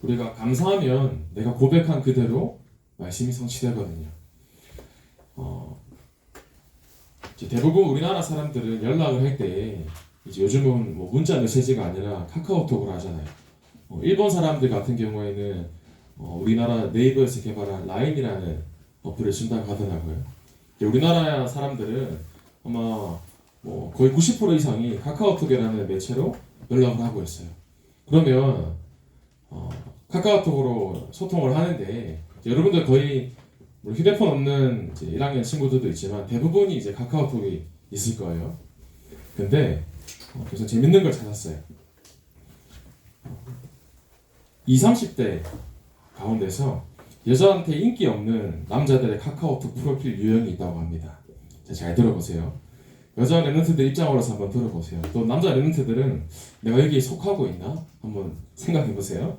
우리가 감사하면 내가 고백한 그대로 말씀이 성취되거든요. 이제 대부분 우리나라 사람들은 연락을 할 때 이제 요즘은 뭐 문자 메시지가 아니라 카카오톡으로 하잖아요. 일본 사람들 같은 경우에는 우리나라 네이버에서 개발한 라인이라는 어플을 쓴다고 하더라고요. 우리나라 사람들은 아마 뭐 거의 90% 이상이 카카오톡이라는 매체로 연락을 하고 있어요. 그러면 카카오톡으로 소통을 하는데 여러분들 거의 휴대폰 없는 이제 1학년 친구들도 있지만 대부분이 이제 카카오톡이 있을 거예요. 근데 그래서 재밌는 걸 찾았어요. 20, 30대 가운데서 여자한테 인기 없는 남자들의 카카오톡 프로필 유형이 있다고 합니다. 잘 들어보세요. 여자 랩런트들 입장으로서 한번 들어보세요. 또 남자 랩런트들은 내가 여기에 속하고 있나? 한번 생각해보세요.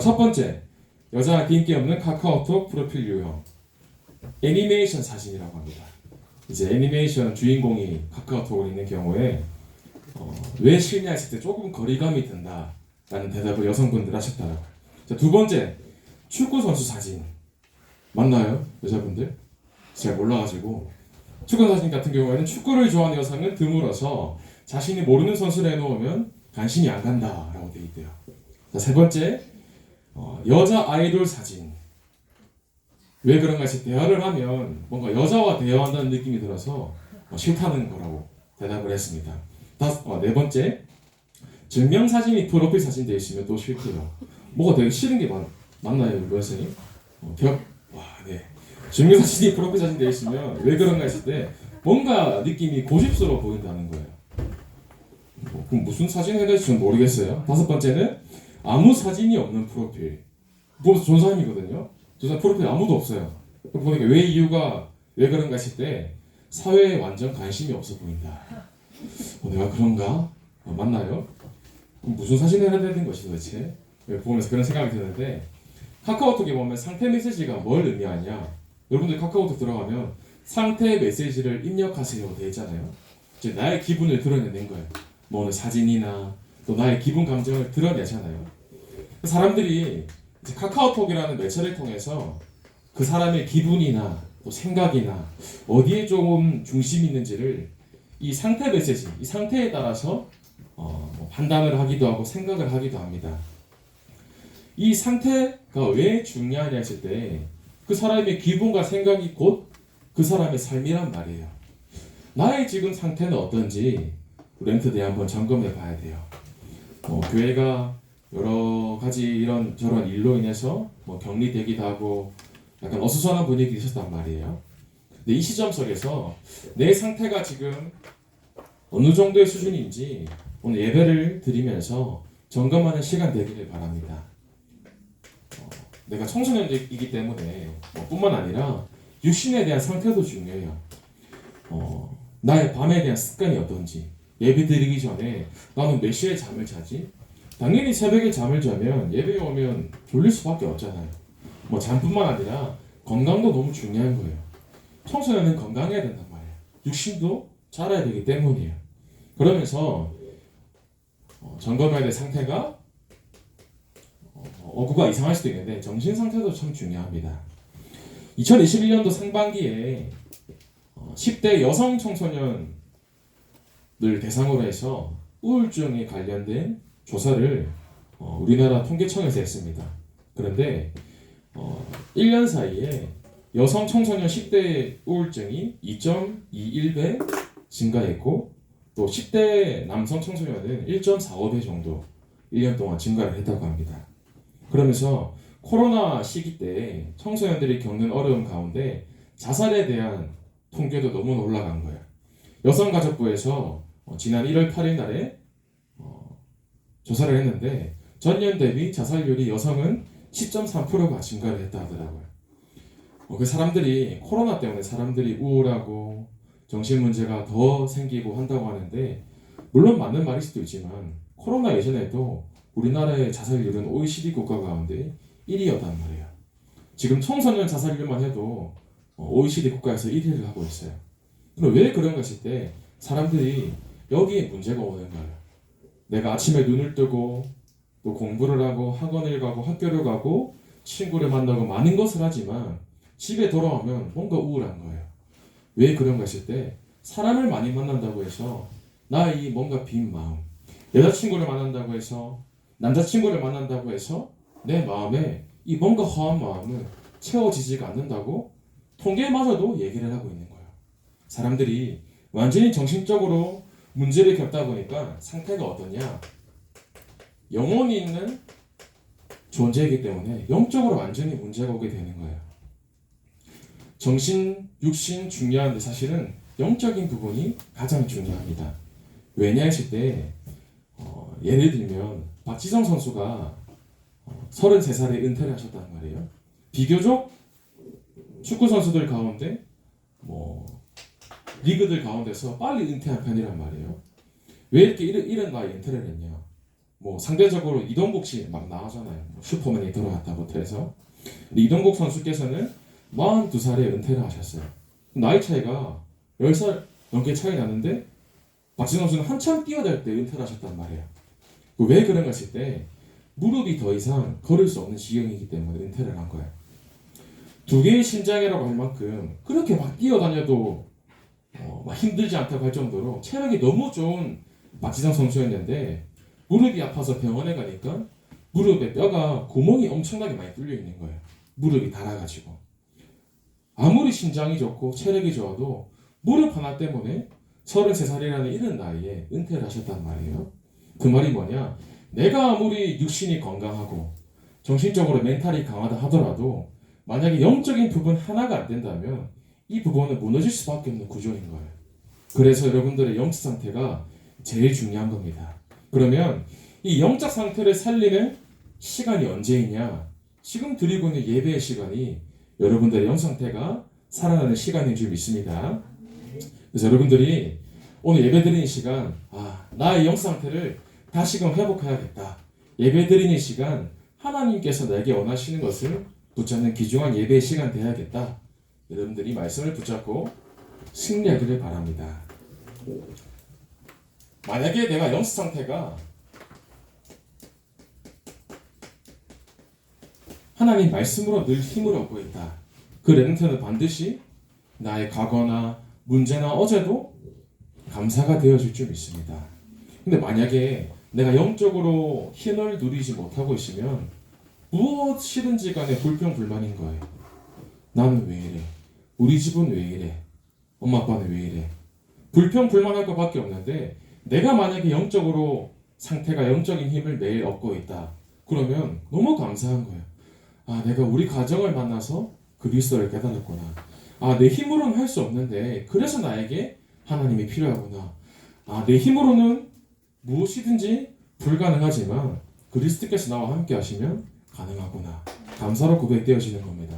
첫 번째, 여자한테 인기 없는 카카오톡 프로필 유형. 애니메이션 사진이라고 합니다. 이제 애니메이션 주인공이 카카오톡으로 있는 경우에 왜 싫냐 했을 때 조금 거리감이 든다 라는 대답을 여성분들 하셨더라고요. 자, 두 번째, 축구 선수 사진. 맞나요? 여자분들? 잘 몰라가지고 축구 사진 같은 경우에는 축구를 좋아하는 여성은 드물어서 자신이 모르는 선수를 해놓으면 관심이 안 간다 라고 되어 있대요. 자, 세 번째, 여자 아이돌 사진. 왜 그런가 해서 대화를 하면 뭔가 여자와 대화한다는 느낌이 들어서 싫다는 거라고 대답을 했습니다. 네 번째, 증명사진이 프로필 사진 되어 있으면 또 싫고요. 뭐가 되게 싫은 게 맞나요, 선생님? 네. 증명사진이 프로필 사진 되어 있으면 왜 그런가 했을 때 뭔가 느낌이 고집스러워 보인다는 거예요. 그럼 무슨 사진 해야 될지 모르겠어요. 다섯 번째는 아무 사진이 없는 프로필. 보면서 좋은 사람이거든요. 저 사람 프로필 아무도 없어요. 보니까 왜 그런가 했을 때 사회에 완전 관심이 없어 보인다. 내가 그런가? 맞나요? 그럼 무슨 사진을 해야 되는 것이 도대체? 보면서 그런 생각이 드는데 카카오톡에 보면 상태 메시지가 뭘 의미하냐? 여러분들 카카오톡 들어가면 상태 메시지를 입력하세요 되어 있잖아요. 이제 나의 기분을 드러내는 거예요. 뭐 오늘 사진이나 또 나의 기분 감정을 드러내잖아요. 사람들이 이제 카카오톡이라는 매체를 통해서 그 사람의 기분이나 또 생각이나 어디에 조금 중심이 있는지를 이 상태 메시지, 이 상태에 따라서 판단을 하기도 하고 생각을 하기도 합니다. 이 상태가 왜 중요하냐 했을 때 그 사람의 기분과 생각이 곧 그 사람의 삶이란 말이에요. 나의 지금 상태는 어떤지 렌트대에 한번 점검해 봐야 돼요. 교회가 여러 가지 이런 저런 일로 인해서 격리되기도 하고 약간 어수선한 분위기 있었단 말이에요. 근데 이 시점 속에서 내 상태가 지금 어느 정도의 수준인지 오늘 예배를 드리면서 점검하는 시간 되기를 바랍니다. 내가 청소년이기 때문에 뿐만 아니라 육신에 대한 상태도 중요해요. 나의 밤에 대한 습관이 어떤지 예배 드리기 전에 나는 몇 시에 잠을 자지? 당연히 새벽에 잠을 자면 예배에 오면 졸릴 수밖에 없잖아요. 잠뿐만 아니라 건강도 너무 중요한 거예요. 청소년은 건강해야 된단 말이에요. 육신도 자라야 되기 때문이에요. 그러면서 점검해야 될 상태가 어구가 이상할 수도 있는데 정신 상태도 참 중요합니다. 2021년도 상반기에 10대 여성 청소년들 대상으로 해서 우울증에 관련된 조사를 우리나라 통계청에서 했습니다. 그런데 1년 사이에 여성 청소년 10대 우울증이 2.21배 증가했고 또 10대 남성 청소년은 1.45배 정도 1년 동안 증가를 했다고 합니다. 그러면서 코로나 시기 때 청소년들이 겪는 어려움 가운데 자살에 대한 통계도 너무 올라간 거예요. 여성가족부에서 지난 1월 8일 날에 조사를 했는데 전년 대비 자살률이 여성은 10.3%가 증가를 했다 하더라고요. 그 사람들이 코로나 때문에 사람들이 우울하고 정신 문제가 더 생기고 한다고 하는데 물론 맞는 말일 수도 있지만 코로나 예전에도 우리나라의 자살률은 OECD 국가 가운데 1위였단 말이에요. 지금 청소년 자살률만 해도 OECD 국가에서 1위를 하고 있어요. 그럼 왜 그런가 했을 때 사람들이 여기에 문제가 오는 거예요. 내가 아침에 눈을 뜨고 또 공부를 하고 학원을 가고 학교를 가고 친구를 만나고 많은 것을 하지만 집에 돌아오면 뭔가 우울한 거예요. 왜 그런가 했을 때 사람을 많이 만난다고 해서 나의 뭔가 빈 마음, 여자친구를 만난다고 해서 남자친구를 만난다고 해서 내 마음에 이 뭔가 허한 마음은 채워지지가 않는다고 통계마저도 얘기를 하고 있는 거예요. 사람들이 완전히 정신적으로 문제를 겪다 보니까 상태가 어떠냐? 영혼이 있는 존재이기 때문에 영적으로 완전히 문제가 오게 되는 거예요. 정신, 육신 중요한데 사실은 영적인 부분이 가장 중요합니다. 왜냐 했을 때 예를 들면 박지성 선수가 33살에 은퇴를 하셨단 말이에요. 비교적 축구 선수들 가운데 리그들 가운데서 빨리 은퇴한 편이란 말이에요. 왜 이렇게 이런 나이에 은퇴를 했냐? 상대적으로 이동국 씨 막 나가잖아요. 슈퍼맨이 돌아왔다부터 해서. 이동국 선수께서는 42살에 은퇴를 하셨어요. 나이 차이가 10살 넘게 차이 나는데 박지성 선수는 한참 뛰어날 때 은퇴를 하셨단 말이에요. 왜 그런가 했을 때 무릎이 더 이상 걸을 수 없는 지경이기 때문에 은퇴를 한 거예요. 두 개의 심장이라고 할 만큼 그렇게 막 뛰어다녀도 막 힘들지 않다고 할 정도로 체력이 너무 좋은 박지성 선수였는데 무릎이 아파서 병원에 가니까 무릎에 뼈가 구멍이 엄청나게 많이 뚫려 있는 거예요. 무릎이 닳아가지고 아무리 신장이 좋고 체력이 좋아도 무릎 하나 때문에 33살이라는 이른 나이에 은퇴를 하셨단 말이에요. 그 말이 뭐냐? 내가 아무리 육신이 건강하고 정신적으로 멘탈이 강하다 하더라도 만약에 영적인 부분 하나가 안 된다면 이 부분은 무너질 수밖에 없는 구조인 거예요. 그래서 여러분들의 영적 상태가 제일 중요한 겁니다. 그러면 이 영적 상태를 살리는 시간이 언제이냐? 지금 드리고 있는 예배의 시간이 여러분들의 영적 상태가 살아나는 시간인 줄 믿습니다. 그래서 여러분들이 오늘 예배 드리는 시간, 나의 영적 상태를 다시금 회복해야겠다. 예배 드리는 시간, 하나님께서 나에게 원하시는 것을 붙잡는 귀중한 예배의 시간 되어야겠다. 여러분들이 말씀을 붙잡고 승리하기를 바랍니다. 만약에 내가 영적 상태가 하나님 말씀으로 늘 힘을 얻고 있다. 그 렘넌트는 반드시 나의 과거나 문제나 어제도 감사가 되어질 줄 믿습니다. 근데 만약에 내가 영적으로 힘을 누리지 못하고 있으면 무엇이든지 간에 불평불만인 거예요. 나는 왜 이래? 우리 집은 왜 이래? 엄마 아빠는 왜 이래? 불평불만할 것밖에 없는데 내가 만약에 영적으로 상태가 영적인 힘을 매일 얻고 있다. 그러면 너무 감사한 거예요. 내가 우리 가정을 만나서 그리스도를 깨달았구나. 내 힘으로는 할 수 없는데 그래서 나에게 하나님이 필요하구나. 내 힘으로는 무엇이든지 불가능하지만 그리스도께서 나와 함께 하시면 가능하구나. 감사로 고백되어지는 겁니다.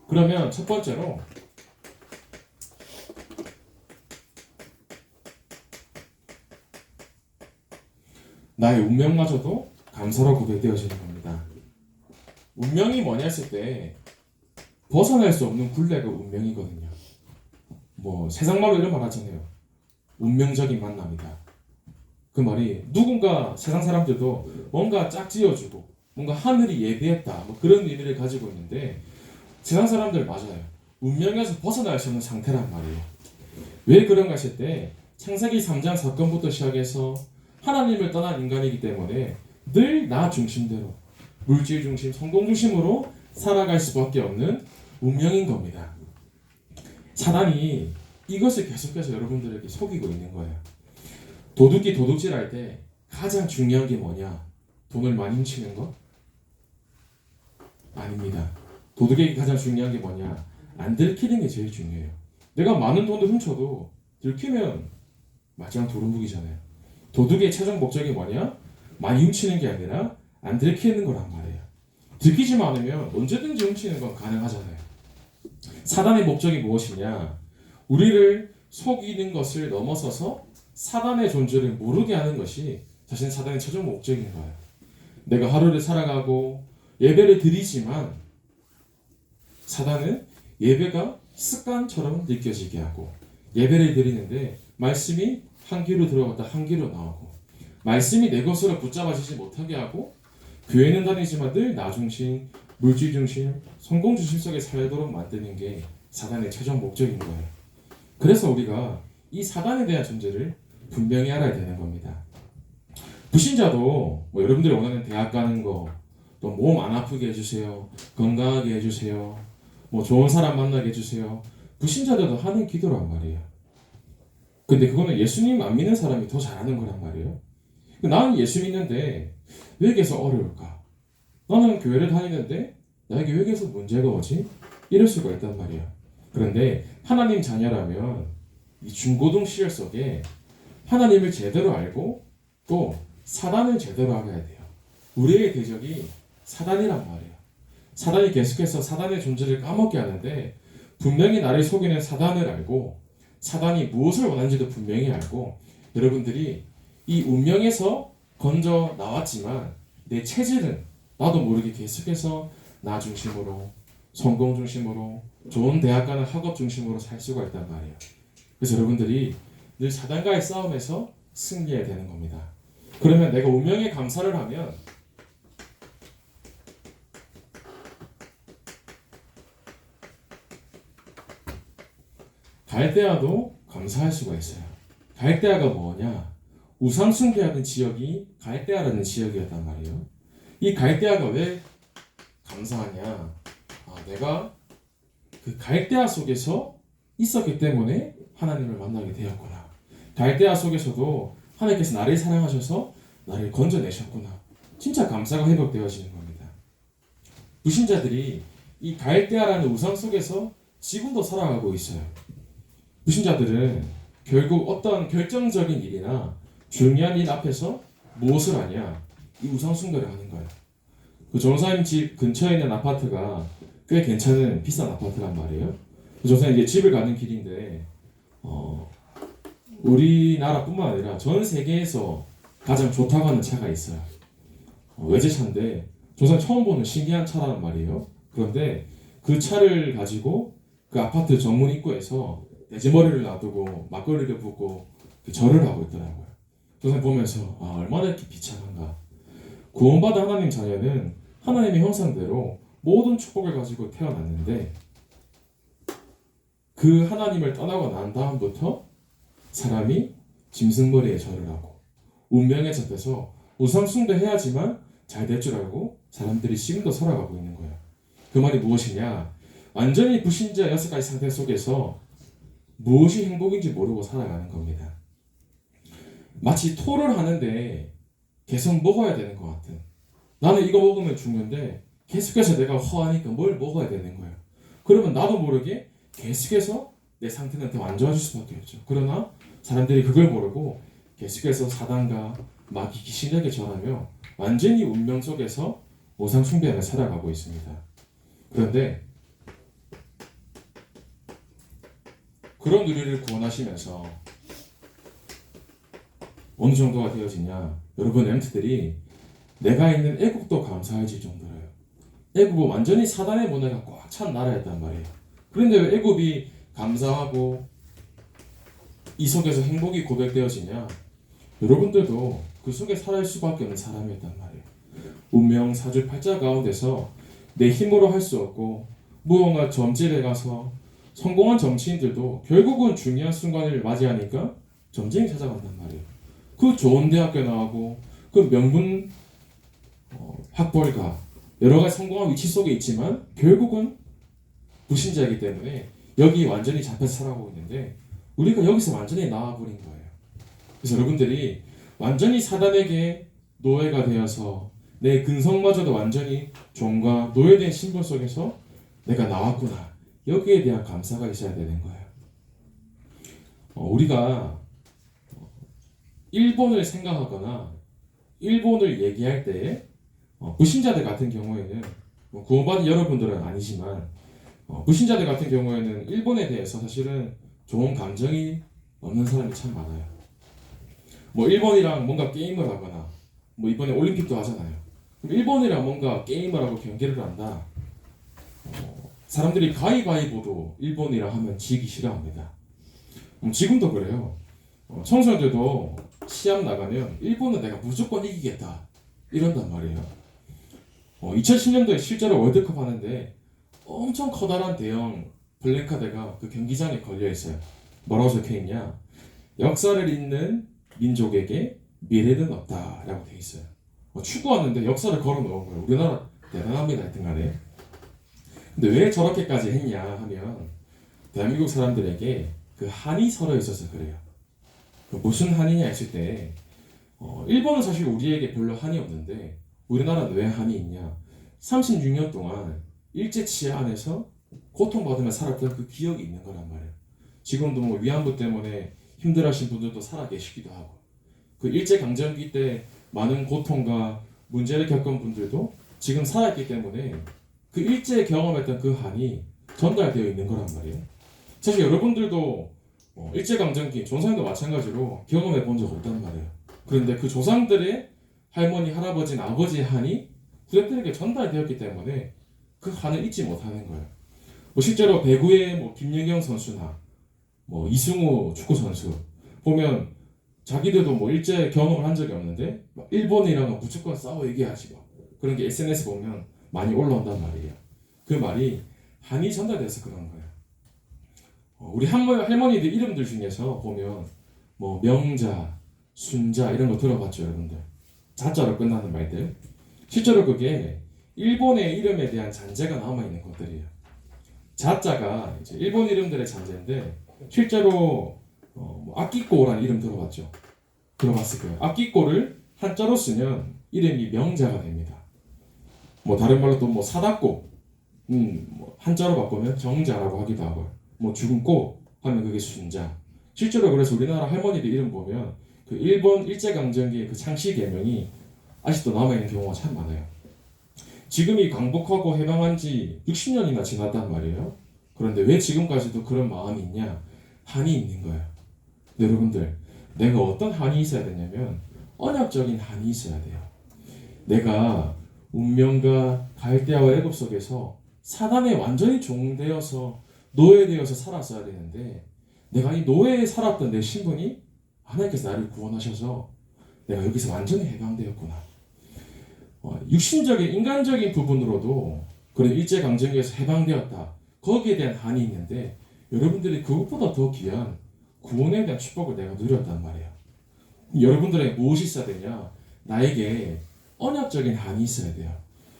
그러면 첫 번째로 나의 운명마저도 감사로 고백되어지는 겁니다. 운명이 뭐냐 했을 때 벗어날 수 없는 굴레가 운명이거든요. 세상 말로 이런 말 하잖아요. 운명적인 만남이다. 그 말이 누군가 세상 사람들도 뭔가 짝지어주고 뭔가 하늘이 예비했다 그런 의미를 가지고 있는데 세상 사람들 맞아요. 운명에서 벗어날 수 없는 상태란 말이에요. 왜 그런가 했을 때 창세기 3장 사건부터 시작해서 하나님을 떠난 인간이기 때문에 늘 나 중심대로 물질 중심, 성공 중심으로 살아갈 수밖에 없는 운명인 겁니다. 사단이 이것을 계속해서 여러분들에게 속이고 있는 거예요. 도둑이 도둑질할 때 가장 중요한 게 뭐냐? 돈을 많이 훔치는 거? 아닙니다. 도둑에게 가장 중요한 게 뭐냐? 안 들키는 게 제일 중요해요. 내가 많은 돈을 훔쳐도 들키면 마지막 도루묵이잖아요. 도둑의 최종 목적이 뭐냐? 많이 훔치는 게 아니라 안 들키는 거란 말이에요. 들키지만 않으면 언제든지 훔치는 건 가능하잖아요. 사단의 목적이 무엇이냐? 우리를 속이는 것을 넘어서서 사단의 존재를 모르게 하는 것이 사실 사단의 최종 목적인 거예요. 내가 하루를 살아가고 예배를 드리지만 사단은 예배가 습관처럼 느껴지게 하고 예배를 드리는데 말씀이 한 귀로 들어갔다 한 귀로 나오고 말씀이 내 것으로 붙잡아지지 못하게 하고 교회는 다니지만 늘 나 중심, 물질 중심, 성공 중심 속에 살도록 만드는 게 사단의 최종 목적인 거예요. 그래서 우리가 이 사단에 대한 존재를 분명히 알아야 되는 겁니다. 불신자도 뭐 여러분들이 원하는 대학 가는 거, 또 몸 안 아프게 해주세요, 건강하게 해주세요, 뭐 좋은 사람 만나게 해주세요. 불신자들도 하는 기도란 말이에요. 근데 그거는 예수님 안 믿는 사람이 더 잘하는 거란 말이에요. 나는 예수 믿는데 왜 계속 어려울까? 나는 교회를 다니는데 나에게 왜 계속 문제가 오지? 이럴 수가 있단 말이야. 그런데 하나님 자녀라면 이 중고등 시절 속에 하나님을 제대로 알고 또 사단을 제대로 알아야 돼요. 우리의 대적이 사단이란 말이에요. 사단이 계속해서 사단의 존재를 까먹게 하는데 분명히 나를 속이는 사단을 알고 사단이 무엇을 원하는지도 분명히 알고 여러분들이 이 운명에서 건져 나왔지만 내 체질은 나도 모르게 계속해서 나 중심으로 성공 중심으로 좋은 대학 가는 학업 중심으로 살 수가 있단 말이에요. 그래서 여러분들이 늘 사단과의 싸움에서 승리해야 되는 겁니다. 그러면 내가 운명에 감사를 하면 갈대아도 감사할 수가 있어요. 갈대아가 뭐냐? 우상 숭배하는 지역이 갈대아라는 지역이었단 말이에요. 이 갈대아가 왜 감사하냐? 내가 그 갈대아 속에서 있었기 때문에 하나님을 만나게 되었구나. 갈대아 속에서도 하나님께서 나를 사랑하셔서 나를 건져내셨구나. 진짜 감사가 회복되어지는 겁니다. 불신자들이 이 갈대아라는 우상 속에서 지금도 살아가고 있어요. 불신자들은 결국 어떤 결정적인 일이나 중요한 일 앞에서 무엇을 하냐? 이 우상 숭배를 하는 거예요. 그 전사님 집 근처에 있는 아파트가 꽤 괜찮은 비싼 아파트란 말이에요. 그 전사님 이제 집을 가는 길인데 우리나라뿐만 아니라 전 세계에서 가장 좋다고 하는 차가 있어요. 외제차인데 전사님 처음 보는 신기한 차란 말이에요. 그런데 그 차를 가지고 그 아파트 정문 입구에서 돼지머리를 놔두고 막걸리를 붓고 절을 하고 있더라고요. 전사님 보면서 얼마나 이렇게 비참한가. 구원받은 하나님 자녀는 하나님의 형상대로 모든 축복을 가지고 태어났는데 그 하나님을 떠나고 난 다음부터 사람이 짐승머리에 절을 하고 운명에 잡혀서 우상 숭배해야지만 잘 될 줄 알고 사람들이 지금도 살아가고 있는 거예요. 그 말이 무엇이냐? 완전히 불신자 6가지 상태 속에서 무엇이 행복인지 모르고 살아가는 겁니다. 마치 토를 하는데 계속 먹어야 되는 것 같은. 나는 이거 먹으면 죽는데 계속해서 내가 허하니까 뭘 먹어야 되는 거예요. 그러면 나도 모르게 계속해서 내 상태는 더 안 좋아질 수밖에 없죠. 그러나 사람들이 그걸 모르고 계속해서 사단과 마귀 귀신에게 절하며 완전히 운명 속에서 우상 숭배하며 살아가고 있습니다. 그런데 그런 우리를 구원하시면서 어느 정도가 되어지냐? 여러분 엠트들이 내가 있는 애국도 감사해질 정도로요. 애국은 완전히 사단의 문화가 꽉 찬 나라였단 말이에요. 그런데 왜 애국이 감사하고 이 속에서 행복이 고백되어지냐? 여러분들도 그 속에 살아갈 수밖에 없는 사람이었단 말이에요. 운명 사주팔자 가운데서 내 힘으로 할 수 없고 무언가 점집에 가서 성공한 정치인들도 결국은 중요한 순간을 맞이하니까 점쟁이 찾아간단 말이에요. 그 좋은 대학교 나오고 그 명문 학벌가 여러 가지 성공한 위치 속에 있지만 결국은 불신자이기 때문에 여기 완전히 잡혀서 살아가고 있는데 우리가 여기서 완전히 나와버린 거예요. 그래서 여러분들이 완전히 사단에게 노예가 되어서 내 근성마저도 완전히 종과 노예된 신분 속에서 내가 나왔구나. 여기에 대한 감사가 있어야 되는 거예요. 우리가 일본을 생각하거나 일본을 얘기할 때에 불신자들 같은 경우에는 구원받은 여러분들은 아니지만 불신자들 같은 경우에는 일본에 대해서 사실은 좋은 감정이 없는 사람이 참 많아요. 일본이랑 뭔가 게임을 하거나 이번에 올림픽도 하잖아요. 그럼 일본이랑 뭔가 게임을 하고 경기를 한다. 사람들이 가위바위보도 일본이랑 하면 지기 싫어합니다. 지금도 그래요. 청소년들도 시합 나가면 일본은 내가 무조건 이기겠다 이런단 말이에요. 2010년도에 실제로 월드컵 하는데 엄청 커다란 대형 플래카드가 그 경기장에 걸려 있어요. 뭐라고 적혀 있냐? 역사를 잇는 민족에게 미래는 없다라고 돼 있어요. 축구 하는데 역사를 걸어 놓은 거예요. 우리나라 대단합니다. 하여튼 간에. 근데 왜 저렇게까지 했냐 하면 대한민국 사람들에게 그 한이 서려 있어서 그래요. 그 무슨 한이냐 했을 때 일본은 사실 우리에게 별로 한이 없는데 우리나라는 왜 한이 있냐? 36년 동안 일제 치하 안에서 고통받으며 살았던 그 기억이 있는 거란 말이에요. 지금도 뭐 위안부 때문에 힘들어하신 분들도 살아 계시기도 하고 그 일제 강점기 때 많은 고통과 문제를 겪은 분들도 지금 살아있기 때문에 그 일제 경험했던 그 한이 전달되어 있는 거란 말이에요. 사실 여러분들도 일제 강점기 조상도 마찬가지로 경험해 본 적 없단 말이에요. 그런데 그 조상들의 할머니, 할아버지, 아버지의 한이 후대들에게 전달되었기 때문에 그 한을 잊지 못하는 거예요. 실제로 배구의 김연경 선수나 이승우 축구 선수 보면 자기들도 일제 경험을 한 적이 없는데 일본이랑은 무조건 싸워 얘기하지 그런 게 SNS 보면 많이 올라온단 말이에요. 그 말이 한이 전달돼서 그런 거예요. 우리 할머니들 이름들 중에서 보면 명자, 순자 이런 거 들어봤죠, 여러분들? 자자로 끝나는 말들. 실제로 그게 일본의 이름에 대한 잔재가 남아있는 것들이에요. 자자가 이제 일본 이름들의 잔재인데 실제로 아끼꼬라는 이름 들어봤죠? 들어봤을 거예요. 아끼꼬를 한자로 쓰면 이름이 명자가 됩니다. 다른 말로 또 사다꼬 한자로 바꾸면 정자라고 하기도 하고요. 죽은 꼬 하면 그게 순자. 실제로 그래서 우리나라 할머니들 이름 보면 그 일본 일제강점기의 그 창씨 계명이 아직도 남아있는 경우가 참 많아요. 지금이 광복하고 해방한 지 60년이나 지났단 말이에요. 그런데 왜 지금까지도 그런 마음이 있냐? 한이 있는 거예요. 여러분들, 내가 어떤 한이 있어야 되냐면 언약적인 한이 있어야 돼요. 내가 운명과 갈대아와 애굽 속에서 사단에 완전히 종되어서 노예되어서 살았어야 되는데 내가 이 노예에 살았던 내 신분이 하나님께서 나를 구원하셔서 내가 여기서 완전히 해방되었구나. 육신적인 인간적인 부분으로도 그런 일제강점기에서 해방되었다. 거기에 대한 한이 있는데 여러분들이 그것보다 더 귀한 구원에 대한 축복을 내가 누렸단 말이에요. 여러분들에게 무엇이 있어야 되냐? 나에게 언약적인 한이 있어야 돼요.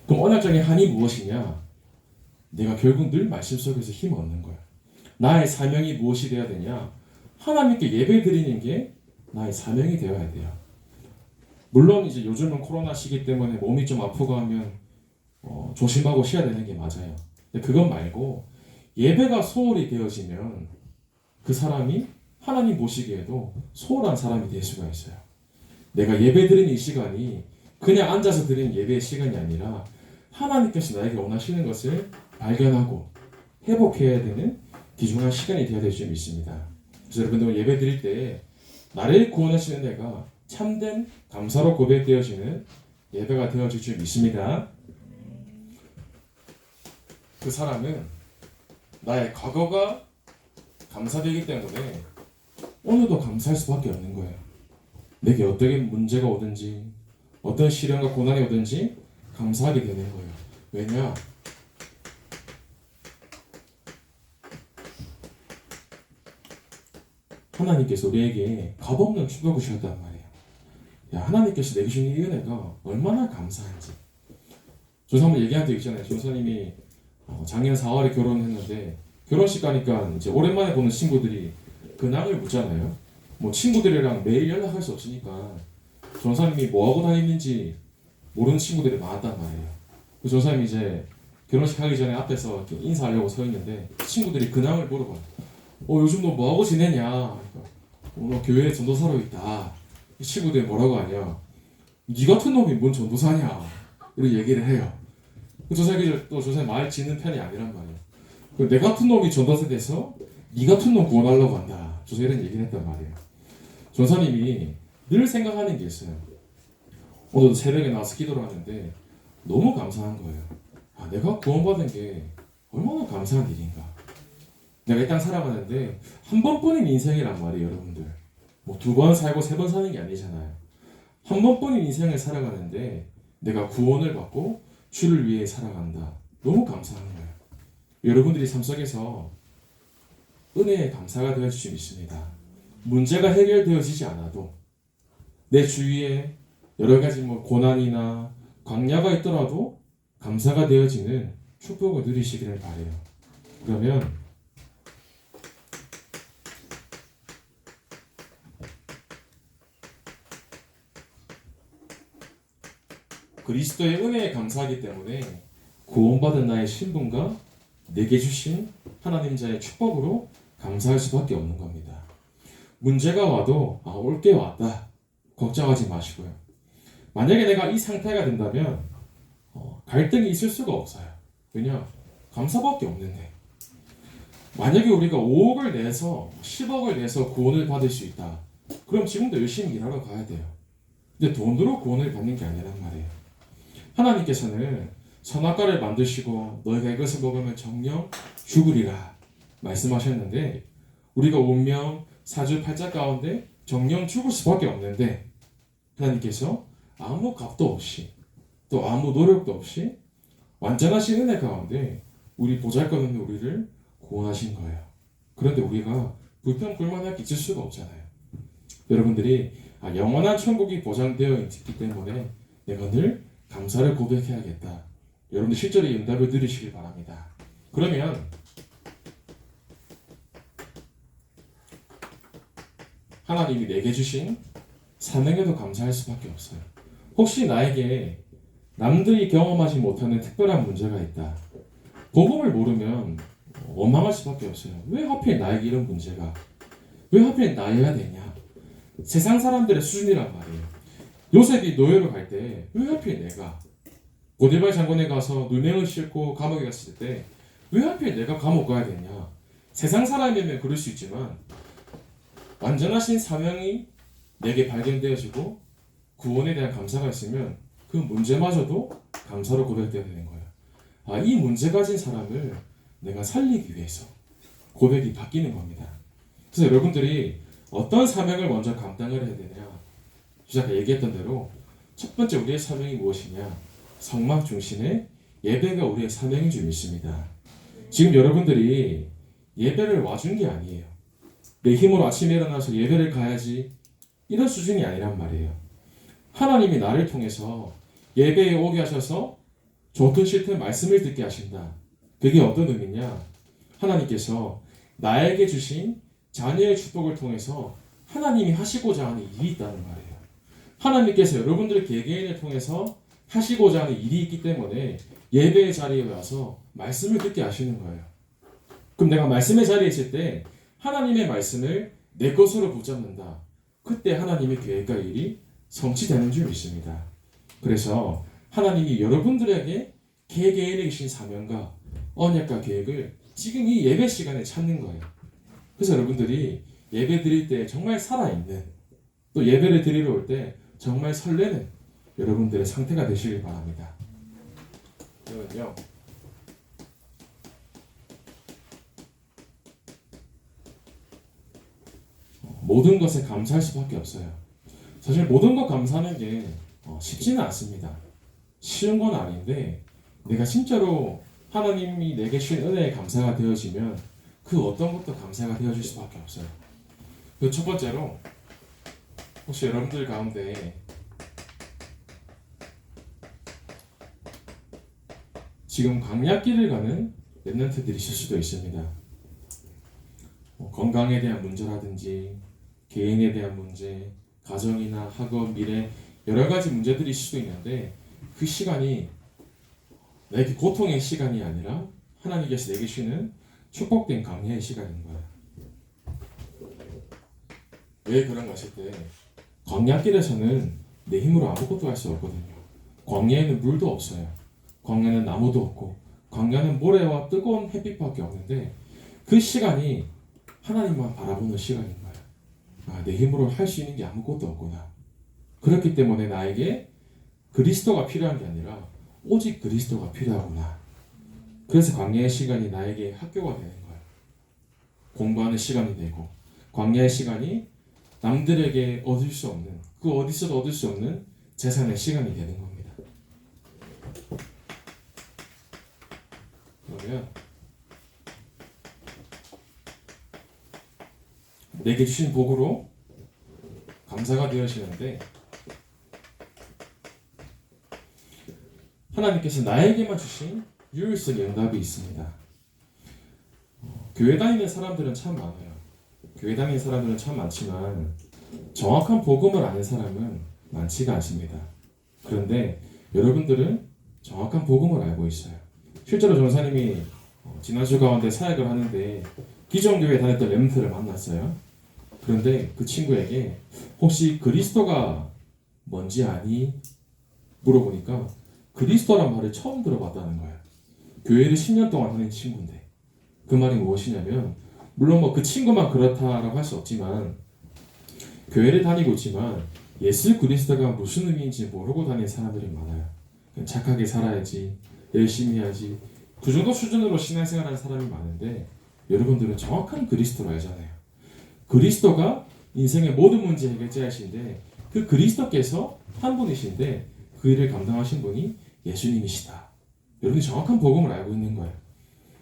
그럼 언약적인 한이 무엇이냐? 내가 결국 늘 말씀 속에서 힘 얻는 거야. 나의 사명이 무엇이 되어야 되냐? 하나님께 예배 드리는 게 나의 사명이 되어야 돼요. 물론 이제 요즘은 코로나 시기 때문에 몸이 좀 아프고 하면 조심하고 쉬어야 되는 게 맞아요. 근데 그것 말고 예배가 소홀히 되어지면 그 사람이 하나님 보시기에도 소홀한 사람이 될 수가 있어요. 내가 예배 드리는 이 시간이 그냥 앉아서 드리는 예배의 시간이 아니라 하나님께서 나에게 원하시는 것을 발견하고 회복해야 되는 귀중한 시간이 되어야 될 줄 믿습니다. 그래서 여러분들 예배 드릴 때 나를 구원하시는 내가 참된 감사로 고백되어지는 예배가 되어질 줄 믿습니다. 그 사람은 나의 과거가 감사되기 때문에 오늘도 감사할 수밖에 없는 거예요. 내게 어떤 문제가 오든지 어떤 시련과 고난이 오든지 감사하게 되는 거예요. 왜냐? 하나님께서 우리에게 값없는 축복을 주셨단 말이에요. 하나님께서 내게 주신 이 은혜가 얼마나 감사한지. 저도 한번 얘기한 적 있잖아요. 조사님이 작년 4월에 결혼했는데 결혼식 가니까 이제 오랜만에 보는 친구들이 근황을 묻잖아요. 친구들이랑 매일 연락할 수 없으니까 전사님이 뭐하고 다니는지 모르는 친구들이 많았단 말이에요. 그 전사님이 이제 결혼식 하기 전에 앞에서 이렇게 인사하려고 서 있는데 친구들이 근황을 물어봐요. 요즘 너 뭐하고 지내냐? 그러니까, 너 교회에 전도사로 있다. 이 친구들이 뭐라고 하냐? 니 같은 놈이 뭔 전도사냐? 이렇게 얘기를 해요. 그 전사님이 또 전사님 말 짓는 편이 아니란 말이에요. 내 같은 놈이 전도사 돼서 니 같은 놈 구원하려고 한다. 저서 이런 얘기를 했단 말이에요. 전사님이 늘 생각하는 게 있어요. 오늘도 새벽에 나와서 기도를 하는데 너무 감사한 거예요. 내가 구원받은 게 얼마나 감사한 일인가. 내가 이 땅 살아가는데 한 번뿐인 인생이란 말이에요, 여러분들. 2번 살고 3번 사는 게 아니잖아요. 한 번뿐인 인생을 살아가는데 내가 구원을 받고 주를 위해 살아간다. 너무 감사한 거예요. 여러분들이 삶 속에서 은혜에 감사가 되어질 수 있습니다. 문제가 해결되어지지 않아도 내 주위에 여러 가지 고난이나 광야가 있더라도 감사가 되어지는 축복을 누리시기를 바래요. 그러면 그리스도의 은혜에 감사하기 때문에 구원받은 나의 신분과 내게 주신 하나님 자의 축복으로 감사할 수밖에 없는 겁니다. 문제가 와도 올 게 왔다. 걱정하지 마시고요. 만약에 내가 이 상태가 된다면 갈등이 있을 수가 없어요. 왜냐? 감사밖에 없는데. 만약에 우리가 5억을 내서 10억을 내서 구원을 받을 수 있다. 그럼 지금도 열심히 일하러 가야 돼요. 근데 돈으로 구원을 받는 게 아니란 말이에요. 하나님께서는 선악과를 만드시고 너희가 이것을 먹으면 정령 죽으리라 말씀하셨는데 우리가 운명 사주팔자 가운데 정령 죽을 수밖에 없는데 하나님께서 아무 값도 없이 또 아무 노력도 없이 완전하신 은혜 가운데 우리 보잘것없는 우리를 구원하신 거예요. 그런데 우리가 불평불만할 있을 수가 없잖아요. 여러분들이 영원한 천국이 보장되어 있기 때문에 내가 늘 감사를 고백해야겠다. 여러분들 실제로 응답을 누리시길 바랍니다. 그러면 하나님이 내게 주신 사명에도 감사할 수밖에 없어요. 혹시 나에게 남들이 경험하지 못하는 특별한 문제가 있다. 복음을 모르면 원망할 수밖에 없어요. 왜 하필 나에게 이런 문제가? 왜 하필 나여야 되냐? 세상 사람들의 수준이란 말이에요. 요셉이 노예로 갈 때 왜 하필 내가? 고디발 장군에 가서 누명을 싣고 감옥에 갔을 때 왜 하필 내가 감옥 가야 되냐? 세상 사람이면 그럴 수 있지만 완전하신 사명이 내게 발견되어지고 구원에 대한 감사가 있으면 그 문제마저도 감사로 고백되어야 되는 거예요. 이 문제 가진 사람을 내가 살리기 위해서 고백이 바뀌는 겁니다. 그래서 여러분들이 어떤 사명을 먼저 감당을 해야 되냐? 제가 얘기했던 대로 첫 번째 우리의 사명이 무엇이냐? 성막 중심의 예배가 우리의 사명인 줄 믿습니다. 지금 여러분들이 예배를 와준 게 아니에요. 내 힘으로 아침에 일어나서 예배를 가야지 이런 수준이 아니란 말이에요. 하나님이 나를 통해서 예배에 오게 하셔서 좋든 싫든 말씀을 듣게 하신다. 그게 어떤 의미냐? 하나님께서 나에게 주신 자녀의 축복을 통해서 하나님이 하시고자 하는 일이 있다는 말이에요. 하나님께서 여러분들 개개인을 통해서 하시고자 하는 일이 있기 때문에 예배의 자리에 와서 말씀을 듣게 하시는 거예요. 그럼 내가 말씀의 자리에 있을 때 하나님의 말씀을 내 것으로 붙잡는다. 그때 하나님의 계획과 일이 성취되는 줄 믿습니다. 그래서 하나님이 여러분들에게 개개인에게 주신 사명과 언약과 계획을 지금 이 예배 시간에 찾는 거예요. 그래서 여러분들이 예배 드릴 때 정말 살아있는 또 예배를 드리러 올 때 정말 설레는 여러분들의 상태가 되시길 바랍니다. 그러면요. 모든 것에 감사할 수밖에 없어요. 사실 모든 것 감사하는 게 쉽지는 않습니다. 쉬운 건 아닌데 내가 진짜로 하나님이 내게 주신 은혜에 감사가 되어지면 그 어떤 것도 감사가 되어질 수밖에 없어요. 그 첫 번째로 혹시 여러분들 가운데 지금 광야길을 가는 랩런트들이 있을 수도 있습니다. 건강에 대한 문제라든지 개인에 대한 문제, 가정이나 학업, 미래 여러 가지 문제들이 있을 수도 있는데 그 시간이 내게 고통의 시간이 아니라 하나님께서 내게 주시는 축복된 광야의 시간인 거예요. 왜 그런가 하실 때 광야길에서는 내 힘으로 아무것도 할 수 없거든요. 광야에는 물도 없어요. 광야는 나무도 없고 광야는 모래와 뜨거운 햇빛밖에 없는데 그 시간이 하나님만 바라보는 시간인 거예요. 내 힘으로 할 수 있는 게 아무것도 없구나. 그렇기 때문에 나에게 그리스도가 필요한 게 아니라 오직 그리스도가 필요하구나. 그래서 광야의 시간이 나에게 학교가 되는 거예요. 공부하는 시간이 되고 광야의 시간이 남들에게 얻을 수 없는 그 어디서도 얻을 수 없는 재산의 시간이 되는 겁니다. 그러면 내게 주신 복으로 감사가 되어지는데 하나님께서 나에게만 주신 유일성의 응답이 있습니다. 교회 다니는 사람들은 참 많아요. 교회 다니는 사람들은 참 많지만 정확한 복음을 아는 사람은 많지가 않습니다. 그런데 여러분들은 정확한 복음을 알고 있어요. 실제로 전사님이 지난주 가운데 사역을 하는데 기존 교회에 다녔던 렘트를 만났어요. 그런데 그 친구에게 혹시 그리스도가 뭔지 아니? 물어보니까 그리스도란 말을 처음 들어봤다는 거예요. 교회를 10년 동안 다닌 친구인데 그 말이 무엇이냐면 물론 뭐 그 친구만 그렇다라고 할 수 없지만 교회를 다니고 있지만 예수 그리스도가 무슨 의미인지 모르고 다니는 사람들이 많아요. 그냥 착하게 살아야지, 열심히 해야지 그 정도 수준으로 신앙생활하는 사람이 많은데 여러분들은 정확한 그리스도를 알잖아요. 그리스도가 인생의 모든 문제 해결자이신데 그 그리스도께서 한 분이신데 그 일을 감당하신 분이 예수님이시다. 여러분이 정확한 복음을 알고 있는 거예요.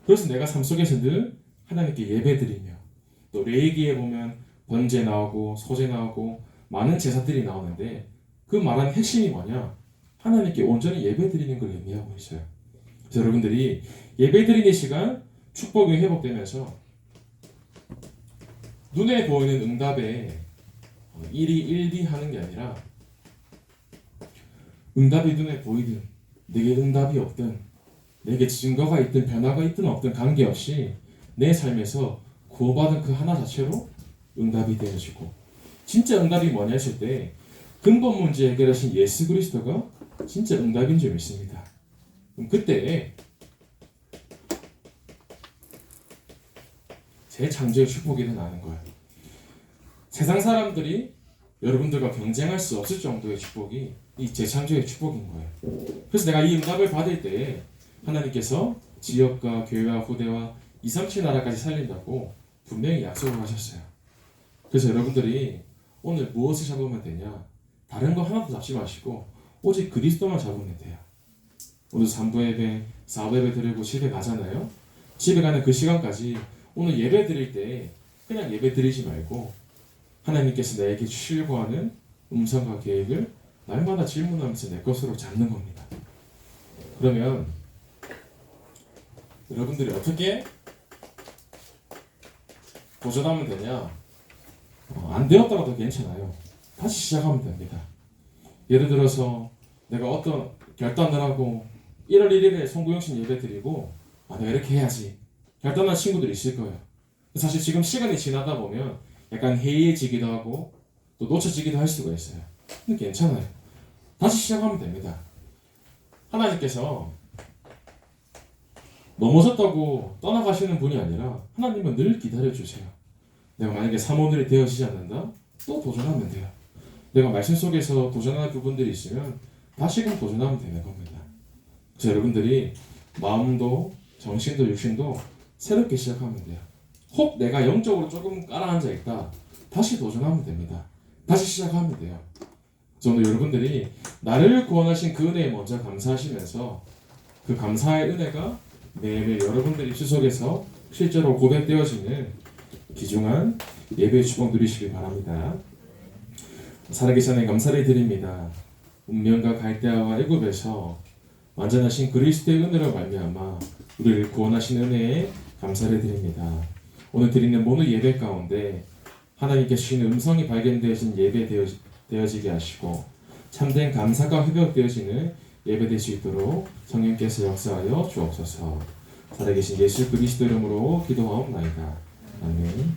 그래서 내가 삶 속에서 늘 하나님께 예배드리며 또 레위기에 보면 번제 나오고 소제 나오고 많은 제사들이 나오는데 그 말하는 핵심이 뭐냐? 하나님께 온전히 예배드리는 걸 의미하고 있어요. 그래서 여러분들이 예배드리는 시간 축복이 회복되면서 눈에 보이는 응답에 일이 일비하는 게 아니라 응답이 눈에 보이든 내게 응답이 없든 내게 증거가 있든 변화가 있든 없든 관계없이 내 삶에서 구원받은 그 하나 자체로 응답이 되어지고 진짜 응답이 뭐냐 했을 때 근본 문제 해결하신 예수 그리스도가 진짜 응답인 줄 믿습니다. 그럼 그때 재창조의 축복이 일어나는 거예요. 세상 사람들이 여러분들과 경쟁할 수 없을 정도의 축복이 이 재창조의 축복인 거예요. 그래서 내가 이 응답을 받을 때 하나님께서 지역과 교회와 후대와 237 나라까지 살린다고 분명히 약속을 하셨어요. 그래서 여러분들이 오늘 무엇을 잡으면 되냐? 다른 거 하나도 잡지 마시고 오직 그리스도만 잡으면 돼요. 오늘 3부 예배, 4부 예배 드리고 집에 가잖아요. 집에 가는 그 시간까지 오늘 예배 드릴 때 그냥 예배 드리지 말고 하나님께서 나에게 주시려고 하는 음성과 계획을 날마다 질문하면서 내 것으로 잡는 겁니다. 그러면 여러분들이 어떻게 도전하면 되냐? 안 되었다가도 괜찮아요. 다시 시작하면 됩니다. 예를 들어서 내가 어떤 결단을 하고 1월 1일에 송구영신 예배 드리고 내가 이렇게 해야지 결단한 친구들이 있을 거예요. 사실 지금 시간이 지나다 보면 약간 해이해지기도 하고 또 놓쳐지기도 할 수가 있어요. 근데 괜찮아요. 다시 시작하면 됩니다. 하나님께서 넘어졌다고 떠나가시는 분이 아니라 하나님은 늘 기다려주세요. 내가 만약에 사모들이 되어지지 않는다? 또 도전하면 돼요. 내가 말씀 속에서 도전하는 부분들이 있으면 다시금 도전하면 되는 겁니다. 그래서 여러분들이 마음도 정신도 육신도 새롭게 시작하면 돼요. 혹 내가 영적으로 조금 깔아앉아 있다. 다시 도전하면 됩니다. 다시 시작하면 돼요. 저는 여러분들이 나를 구원하신 그 은혜에 먼저 감사하시면서 그 감사의 은혜가 매일매일 여러분들 입술 속에서 실제로 고백되어지는 귀중한 예배의 축복 누리시길 바랍니다. 살아계신 하나님 감사를 드립니다. 운명과 갈대아와 애굽에서 완전하신 그리스도의 은혜로 말미암아 우리를 구원하신 은혜에 감사를 드립니다. 오늘 드리는 모든 예배 가운데 하나님께서 주시는 음성이 발견되어진 예배 되어지게 하시고 참된 감사가 회복되어지는 예배 될 수 있도록 성령께서 역사하여 주옵소서. 살아계신 예수 그리스도 이름으로 기도하옵나이다. 아멘.